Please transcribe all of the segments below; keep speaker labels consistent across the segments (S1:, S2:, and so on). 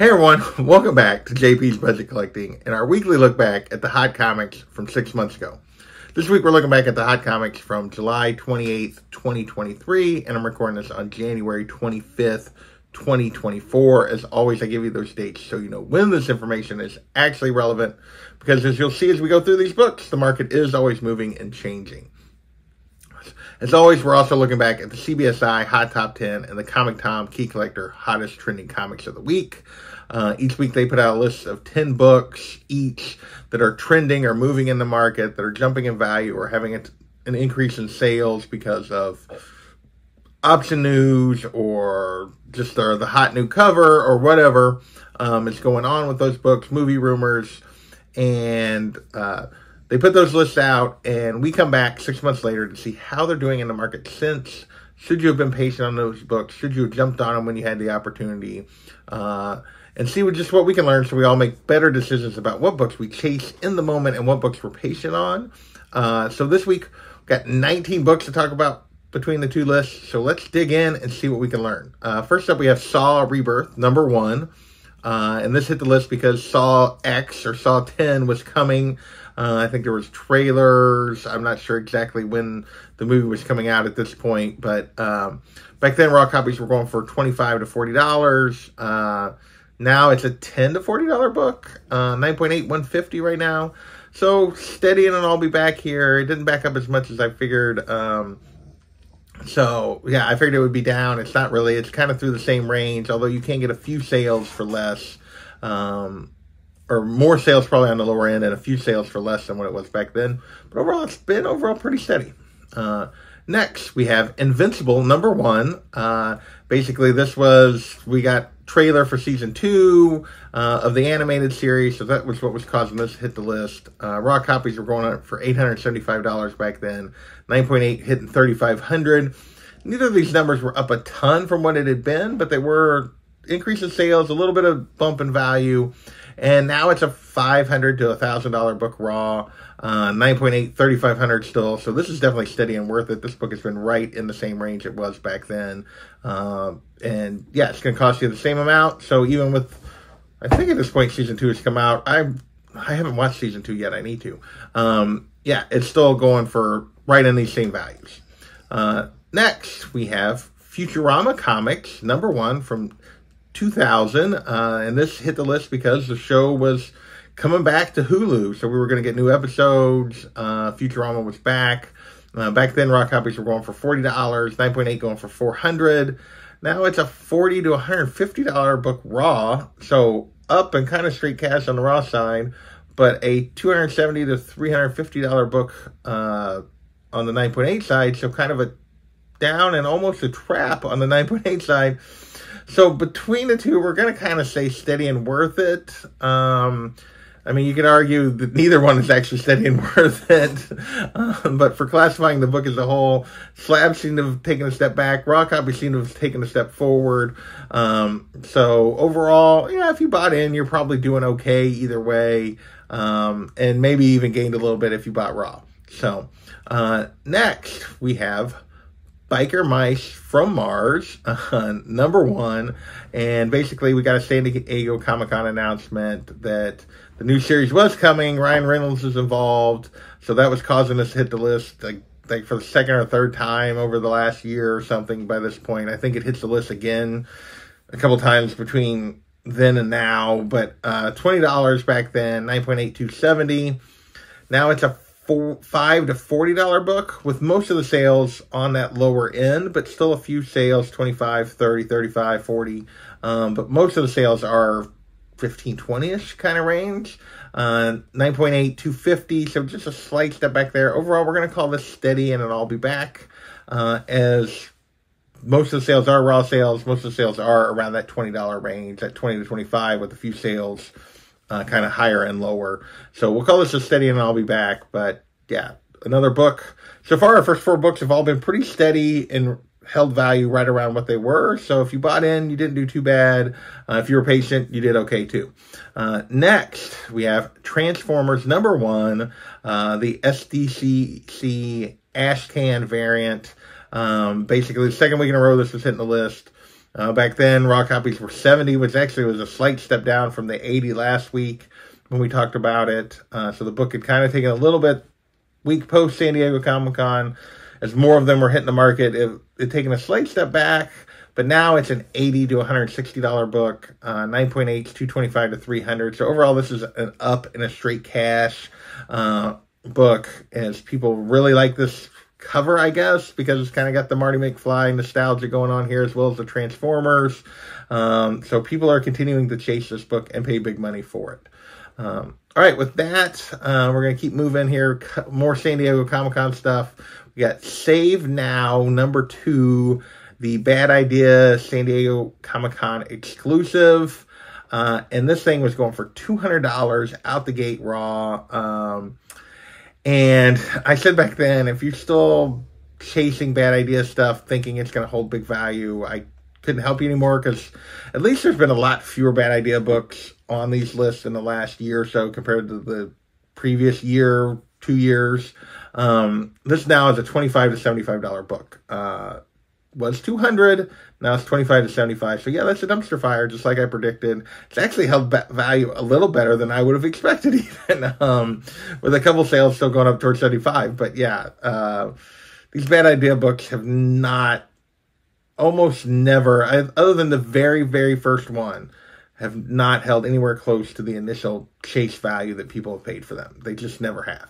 S1: Hey everyone, welcome back to JP's Budget Collecting and our weekly look back at the hot comics from 6 months ago. This week we're looking back at the hot comics from July 28th, 2023, and I'm recording this on January 25th, 2024. As always, I give you those dates so you know when this information is actually relevant, because as you'll see as we go through these books, the market is always moving and changing. As always, we're also looking back at the CBSI Hot Top 10 and the Comic Tom Key Collector Hottest Trending Comics of the Week. Each week they put out a list of 10 books each that are trending or moving in the market, that are jumping in value or having an increase in sales because of option news or just the hot new cover or whatever is going on with those books, movie rumors, and they put those lists out, and we come back 6 months later to see how they're doing in the market since. Should you have been patient on those books? Should you have jumped on them when you had the opportunity? And see what we can learn so we all make better decisions about what books we chase in the moment and what books we're patient on. So this week, we've got 19 books to talk about between the two lists. So let's dig in and see what we can learn. First up, we have Saw Rebirth, number 1. And this hit the list because Saw X or Saw 10 was coming. I think there was trailers. I'm not sure exactly when the movie was coming out at this point, but back then raw copies were going for $25 to $40. Now it's a $10 to $40 book. 9.8, $150 right now. So steady, and I'll be back here. It didn't back up as much as I figured. So yeah, I figured it would be down. It's not really. It's kind of through the same range, although you can get a few sales for less. Or more sales probably on the lower end and a few sales for less than what it was back then. But overall, it's been pretty steady. Next, we have Invincible, number 1. Basically, we got trailer for season 2 of the animated series, so that was what was causing this to hit the list. Raw copies were going up for $875 back then. 9.8 hitting $3,500. Neither of these numbers were up a ton from what it had been, but they were increase in sales, a little bit of bump in value. And now it's a $500 to $1,000 book raw. 9.8, $3,500 still. So this is definitely steady and worth it. This book has been right in the same range it was back then. And yeah, it's going to cost you the same amount. So even with, I think at this point season 2 has come out. I haven't watched season 2 yet. I need to. Yeah, it's still going for right in these same values. Next, we have Futurama Comics, number 1 from 2000, and this hit the list because the show was coming back to Hulu, so we were going to get new episodes. Futurama was back. Back then, raw copies were going for $40, 9.8 going for $400. Now it's a $40 to $150 book raw, so up and kind of straight cash on the raw side, but a $270 to $350 book on the 9.8 side, so kind of a down and almost a trap on the 9.8 side. So between the two, we're going to kind of say steady and worth it. I mean, you could argue that neither one is actually steady and worth it. But for classifying the book as a whole, slabs seem to have taken a step back. Raw copies seem to have taken a step forward. So overall, yeah, if you bought in, you're probably doing okay either way. And maybe even gained a little bit if you bought raw. So next, we have Biker Mice from Mars, number 1, and basically we got a San Diego Comic-Con announcement that the new series was coming. Ryan Reynolds is involved, so that was causing us to hit the list like for the second or third time over the last year or something by this point. I think it hits the list again a couple times between then and now, but $20 back then, 9.8, $270. Now it's a $5 to $40 book, with most of the sales on that lower end, but still a few sales, 25, 30, 35, 40. But most of the sales are 15, 20-ish kind of range. 9.8, $250, so just a slight step back there. Overall, we're going to call this steady, and then I'll be back. As most of the sales are raw sales, most of the sales are around that $20 range, that 20 to 25, with a few sales kind of higher and lower. So we'll call this a steady, and I'll be back. But yeah, another book. So far, our first 4 books have all been pretty steady and held value right around what they were. So if you bought in, you didn't do too bad. If you were patient, you did okay too. Next, we have Transformers number 1, the SDCC Ashcan variant. Basically, the second week in a row this was hitting the list. Back then, raw copies were 70, which actually was a slight step down from the 80 last week when we talked about it. So the book had kind of taken a little bit week post San Diego Comic-Con. As more of them were hitting the market, it taken a slight step back, but now it's an $80 to $160 book, 9.8, $225 to $300. So overall, this is an up in a straight cash book, as people really like this cover, I guess, because it's kind of got the Marty McFly nostalgia going on here, as well as the Transformers. So people are continuing to chase this book and pay big money for it. All right, with that, we're going to keep moving here. More San Diego Comic-Con stuff. We got Save Now, #2, the Bad Idea San Diego Comic-Con exclusive. And this thing was going for $200 out the gate raw. And I said back then, if you're still chasing Bad Idea stuff, thinking it's going to hold big value, I couldn't help you anymore, because at least there's been a lot fewer Bad Idea books on these lists in the last year or so compared to the previous year, 2 years. This now is a $25 to $75 book. Was $200, now it's $25 to $75. So yeah, that's a dumpster fire, just like I predicted. It's actually held value a little better than I would have expected, even with a couple sales still going up towards $75. But yeah, these Bad Idea books have not, almost never, other than the very, very first one, have not held anywhere close to the initial chase value that people have paid for them. They just never have.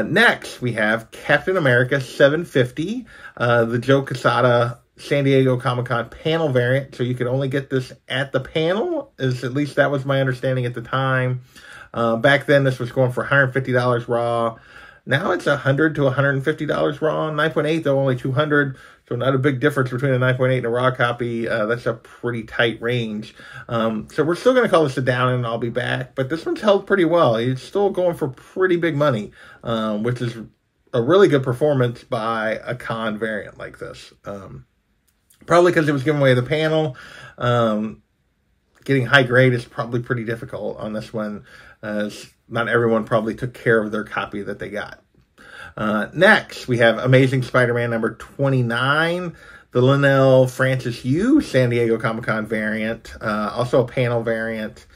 S1: Next, we have Captain America 750, the Joe Quesada San Diego Comic-Con panel variant. So you could only get this at the panel, at least that was my understanding at the time. Back then, this was going for $150 raw. Now it's $100 to $150 raw. 9.8, though, only $200. So not a big difference between a 9.8 and a raw copy. That's a pretty tight range. So we're still going to call this a down, and I'll be back. But this one's held pretty well. It's still going for pretty big money, which is a really good performance by a con variant like this. Probably because it was giving away the panel. Getting high grade is probably pretty difficult on this one, as not everyone probably took care of their copy that they got. Next, we have Amazing Spider-Man #29, the Linnell Francis Yu San Diego Comic-Con variant, also a panel variant.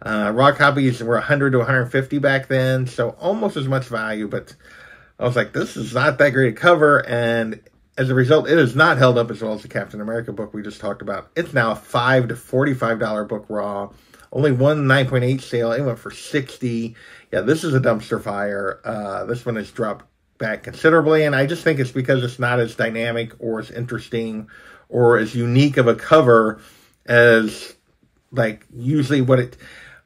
S1: Raw copies were $100 to $150 back then, so almost as much value, but I was like, this is not that great a cover, and as a result, it has not held up as well as the Captain America book we just talked about. It's now a $5 to $45 book raw. Only one 9.8 sale. It went for $60. Yeah, this is a dumpster fire. This one has dropped back considerably, and I just think it's because it's not as dynamic or as interesting or as unique of a cover as, like, usually what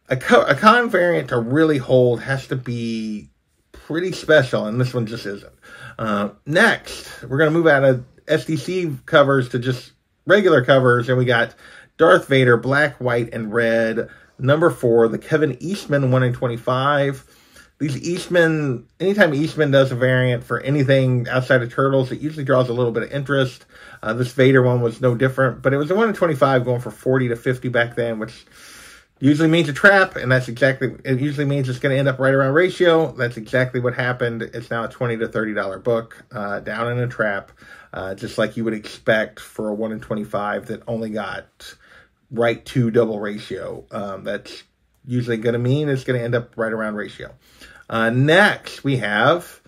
S1: a con variant to really hold has to be pretty special, and this one just isn't. Next, we're going to move out of SDC covers to just regular covers, and we got Darth Vader, black, white, and red, #4, the Kevin Eastman 1 in 25. These Eastman, anytime Eastman does a variant for anything outside of Turtles, it usually draws a little bit of interest. This Vader one was no different, but it was a 1 in 25 going for $40 to $50 back then, which usually means a trap, and that's exactly, it usually means it's going to end up right around ratio. That's exactly what happened. It's now a $20 to $30 book, down in a trap, just like you would expect for a 1 in 25 that only got right to double ratio. That's usually going to mean it's going to end up right around ratio. Next, we have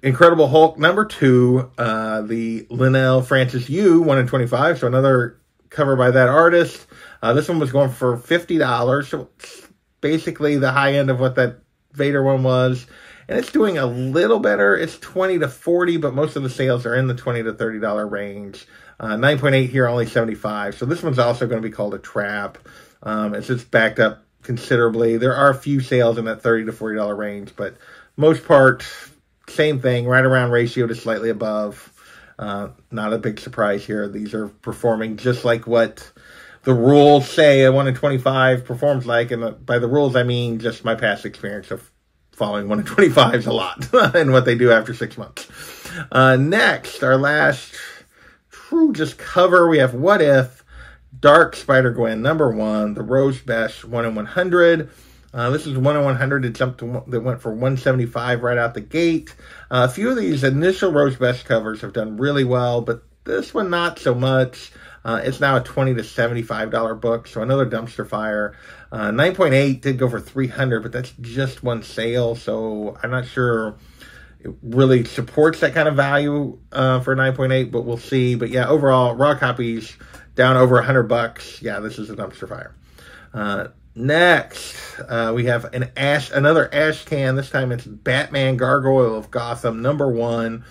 S1: Incredible Hulk #2, the Linnell Francis Yu 1 in 25, so another cover by that artist. This one was going for $50, so it's basically the high end of what that Vader one was. And it's doing a little better. It's $20 to $40, but most of the sales are in the $20 to $30 range. 9.8 here, only $75. So this one's also going to be called a trap. It's just backed up considerably. There are a few sales in that $30 to $40 range, but most part, same thing, right around ratio to slightly above. Not a big surprise here. These are performing just like what the rules say a 1 in 25 performs like. And by the rules, I mean just my past experience of following 1 in 25s a lot and what they do after 6 months. Next, our last true just cover, we have What If, Dark Spider-Gwen #1, the Rose Besh 1 in 100. This is 1 in 100. That went for $175 right out the gate. A few of these initial Rose Besh covers have done really well, but This one, not so much. It's now a $20 to $75 book, so another dumpster fire. 9.8 did go for $300, but that's just one sale, so I'm not sure it really supports that kind of value for 9.8, but we'll see. But yeah, overall, raw copies down over $100. Yeah, this is a dumpster fire. Next, we have another ash can. This time it's Batman Gargoyle of Gotham, #1.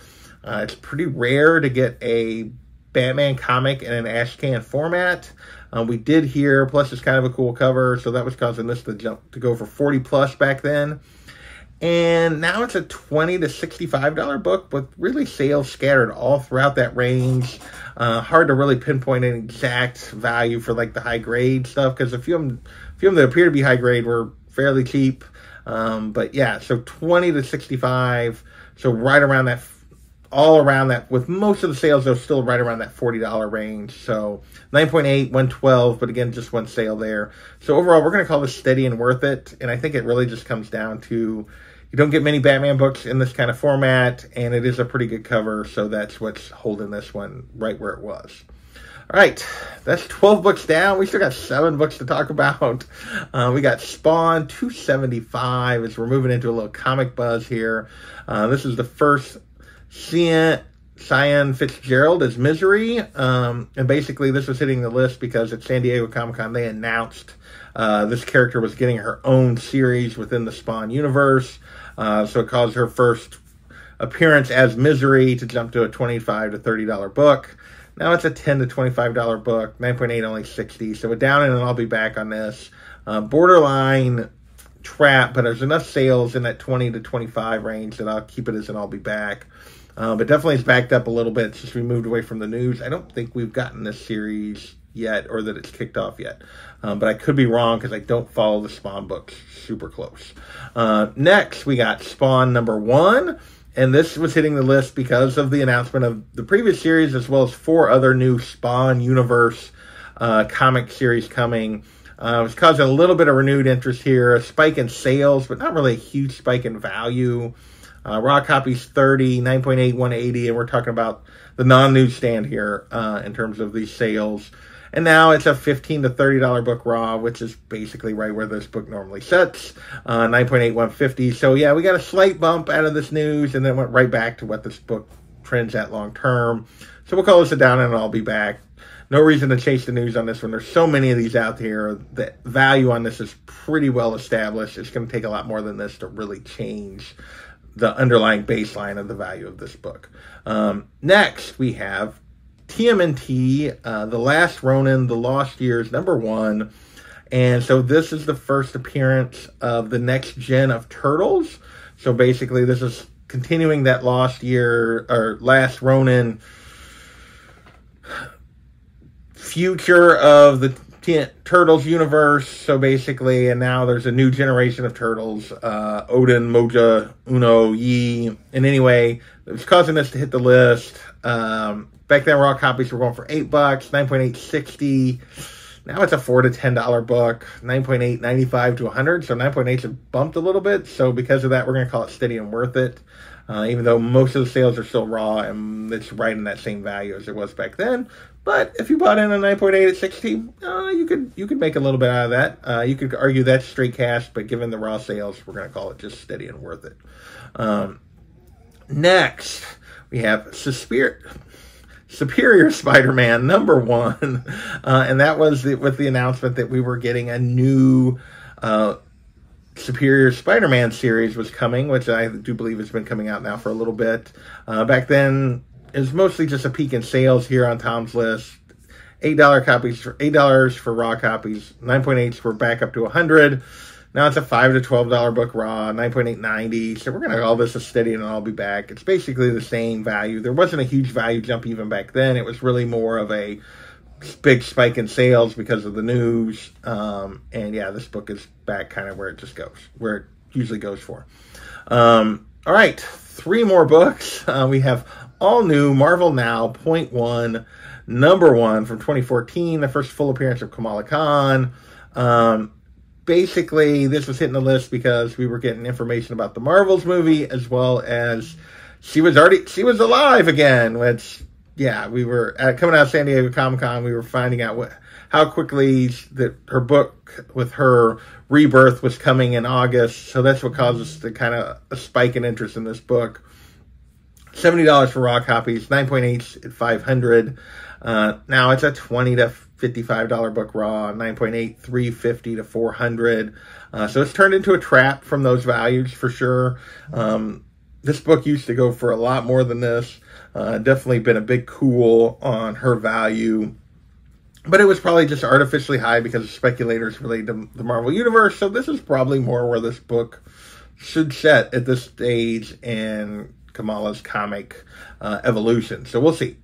S1: It's pretty rare to get a Batman comic in an ash can format. We did here, plus it's kind of a cool cover, so that was causing this to go for 40 plus back then. And now it's a $20 to $65 book with really sales scattered all throughout that range. Hard to really pinpoint an exact value for like the high grade stuff, because a few of them that appear to be high grade were fairly cheap. But yeah, so 20 to 65, so right around that, all around that, with most of the sales though still right around that $40 range. So 9.8, 112, but again, just one sale there. So overall, we're going to call this steady and worth it. And I think it really just comes down to, you don't get many Batman books in this kind of format, and it is a pretty good cover, so that's what's holding this one right where it was. All right, that's 12 books down. We still got 7 books to talk about. We got Spawn 275 as we're moving into a little comic buzz here. This is the first Cyan Fitzgerald as Misery, and basically this was hitting the list because at San Diego Comic-Con they announced this character was getting her own series within the Spawn universe. So it caused her first appearance as Misery to jump to a $25 to $30 book. Now it's a $10 to $25 book. 9.8 only 60. So we're down in, and I'll be back on this. Borderline trap, but there's enough sales in that 20 to 25 range that I'll keep it as an I'll be back. But definitely it's backed up a little bit since we moved away from the news. I don't think we've gotten this series yet, or that it's kicked off yet. But I could be wrong because I don't follow the Spawn books super close. Next, we got Spawn #1. And this was hitting the list because of the announcement of the previous series, as well as 4 other new Spawn universe comic series coming. It was causing a little bit of renewed interest here. A spike in sales, but not really a huge spike in value. Raw copies 30, 9.8, 180, and we're talking about the non-newsstand here in terms of these sales. And now it's a $15 to $30 book raw, which is basically right where this book normally sits. 9.8, 150. So yeah, we got a slight bump out of this news, and then went right back to what this book trends at long term. So we'll call this a down, and I'll be back. No reason to chase the news on this one. There's so many of these out there. The value on this is pretty well established. It's going to take a lot more than this to really change the underlying baseline of the value of this book. Next, we have TMNT, The Last Ronin, The Lost Years, #1. And so this is the first appearance of the next gen of Turtles. So basically this is continuing that Last Ronin future of the Turtles universe. So basically, and now there's a new generation of Turtles, Odin, Moja, Uno, Yi. And anyway, it was causing us to hit the list. Back then, raw copies were going for $8, 9.8, 60. Now it's a $4 to $10 book, 9.8, 95 to 100. So 9.8 has bumped a little bit. So because of that, we're going to call it steady and worth it. Even though most of the sales are still raw, and it's right in that same value as it was back then. But if you bought in a 9.8 at 60, you could make a little bit out of that. You could argue that's straight cash, but given the raw sales, we're going to call it just steady and worth it. Next, we have Superior Spider-Man #1, and that was with the announcement that we were getting a new Superior Spider-Man series was coming, which I do believe has been coming out now for a little bit. Back then, it was mostly just a peak in sales here on Tom's list. $8 for raw copies, 9.8s were back up to 100. Now it's a $5 to $12 book raw, 9.8, 90. So we're going to call this a steady, and I'll be back. It's basically the same value. There wasn't a huge value jump even back then. It was really more of a big spike in sales because of the news. And yeah, this book is back kind of where it just goes, where it usually goes for. All right, 3 more books. We have all new Marvel Now, #1, #1 from 2014, the first full appearance of Kamala Khan. Basically, this was hitting the list because we were getting information about the Marvels movie, as well as she was alive again, which, yeah, we were coming out of San Diego Comic Con. We were finding out how quickly that her book with her Rebirth was coming in August. So that's what caused us to kind of a spike in interest in this book. $70 for raw copies, 9.8 at 500. Now it's a $20 to $55 book raw, 9.8, $350 to $400. So it's turned into a trap from those values for sure. This book used to go for a lot more than this. Definitely been a big cool on her value. But it was probably just artificially high because of speculators related to the Marvel Universe. So this is probably more where this book should set at this stage in Kamala's comic evolution. So we'll see.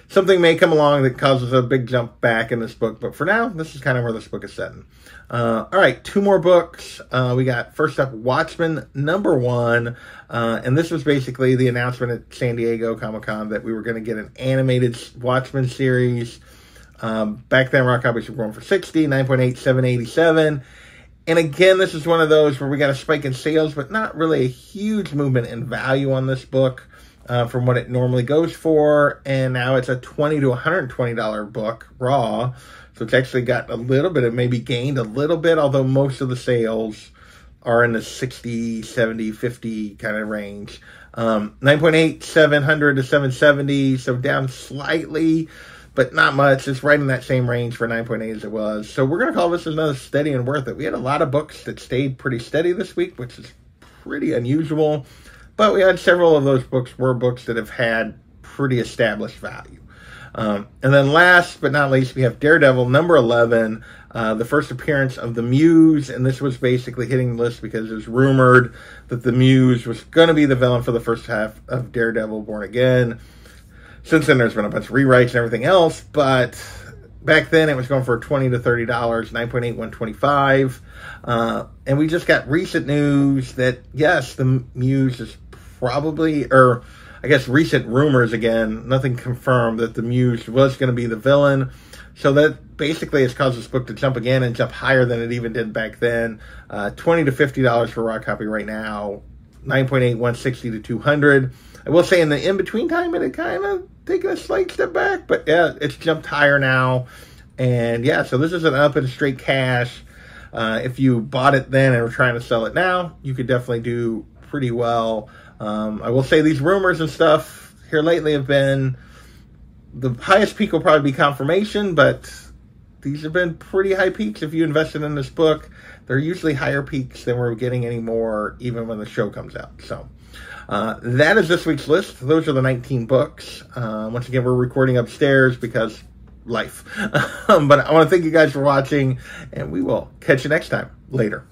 S1: Something may come along that causes a big jump back in this book. But for now, this is kind of where this book is setting. All right, 2 more books. We got, first up, Watchman #1. And this was basically the announcement at San Diego Comic-Con that we were going to get an animated Watchman series. Back then, raw copies were going for $60, 9.8, $787. And again, this is one of those where we got a spike in sales, but not really a huge movement in value on this book from what it normally goes for. And now it's a $20 to $120 book raw. So it's actually got a little bit, it maybe gained a little bit, although most of the sales are in the 60, 70, 50 kind of range. 9.8, 700 to 770, so down slightly, but not much. It's right in that same range for 9.8 as it was. So we're going to call this another steady and worth it. We had a lot of books that stayed pretty steady this week, which is pretty unusual. But we had several of those books were books that have had pretty established value. And then last but not least, we have Daredevil #11, the first appearance of the Muse. And this was basically hitting the list because it was rumored that the Muse was going to be the villain for the first half of Daredevil Born Again. Since then, there's been a bunch of rewrites and everything else. But back then, it was going for $20 to $30, 9.8, $125. And we just got recent news that, yes, the Muse is probably, or I guess recent rumors again, nothing confirmed that the Muse was going to be the villain. So that basically has caused this book to jump again and jump higher than it even did back then. $20 to $50 for raw copy right now. 9.8, $160 to $200. I will say in the in-between time, it had kind of taken a slight step back. But yeah, it's jumped higher now. And yeah, so this is an up and straight cash. If you bought it then and were trying to sell it now, you could definitely do pretty well. I will say these rumors and stuff here lately have been, the highest peak will probably be Confirmation, but these have been pretty high peaks. If you invested in this book, they're usually higher peaks than we're getting anymore, even when the show comes out. So that is this week's list. Those are the 19 books. Once again, we're recording upstairs because life. But I want to thank you guys for watching, and we will catch you next time. Later.